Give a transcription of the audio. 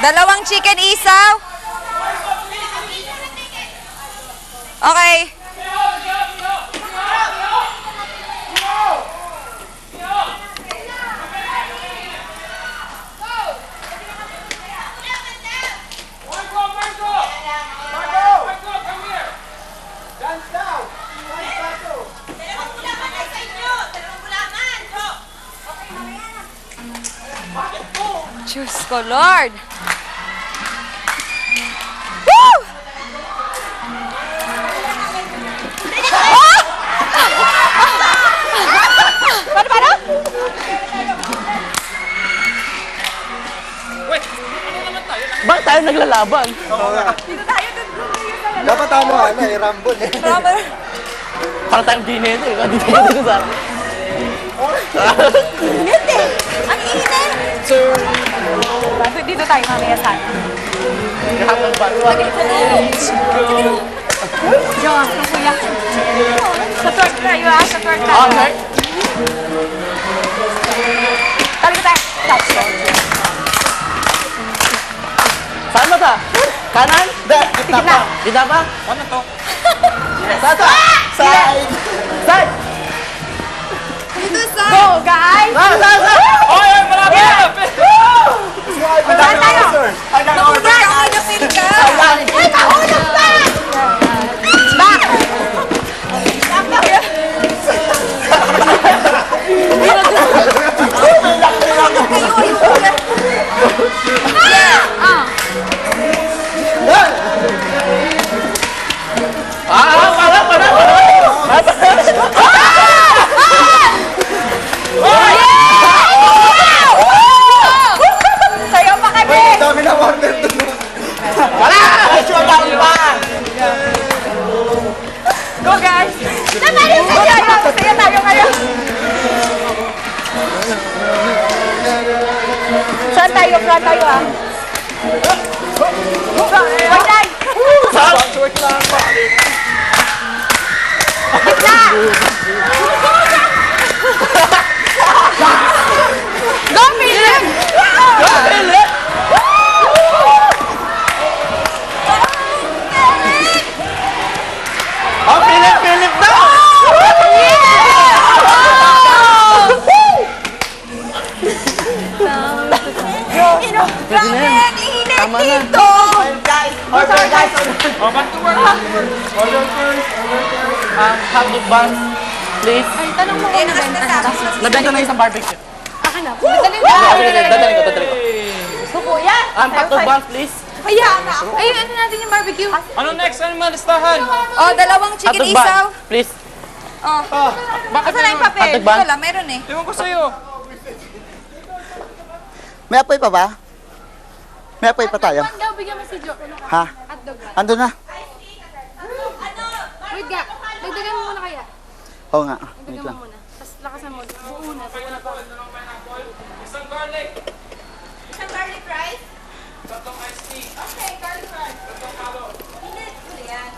Dalawang chicken isaw. Okay. Diyos ko, Lord! Woo! Paano? Wait, ano naman tayo? Bakit tayo naglalaban? Dito tayo, Dapat tama Rambol eh. Rubber. Parang tayong dinete. Dito sa akin. Init eh! Ang init! Sir! Dito tayo mamaya sa akin. Kapag ba? Diyan, ang kuya. Sa twerk tayo ah, sa twerk tayo. Okay. Tali ka tayo. Saan ba ta? Kanan? Gitna. Gitna pa? Ano to? Saan ta? Side. Saan? Dito sa... Go, guys! Saan? Oy, oy, malapit! Saan tayo? Order. Nakahulapin ka! Uy, kahulap ka! Back! Sayo pa kami! Dami na order doon. Wala! Sure down pa! Go, guys! Namarin sa tayo! Masaya tayo ngayon! Saan tayo? Front tayo ah! One line! Gitna! Go, Philip! Oh, Philip na! Grabe, ang init Tama na. dito! Order guys. Oh, back to work. Order first. Hotdog buns, please. Ay, tanong mo kung nabenta. Nabenta na isang barbecue. Akin na. Dali na. Dadaling ko. Gusto ko yan. Hotdog buns, please. Hayaan na ako. Ayun, ano natin yung barbecue? Ano next? Ano yung listahan? Oh, dalawang chicken Hotdog isaw. buns, please. Oh. Bakit Asa na yung papel? Hotdog bun? Wala, meron eh. Ewan ko sa'yo. May apoy pa ba? May apoy pa tayo. Daw, bigyan mo si Jo. Ha? Hotdog. Ando na. Wait nga. Dagdagan mo muna kaya. Oo nga. Wait Dagdagan lang. mo muna. Tapos lakasan mo. Buo na. Wala pa. Isang garlic. Isang garlic rice? Tatlong iced tea. Okay, garlic rice. Tatlong halo. Init. Ano yan?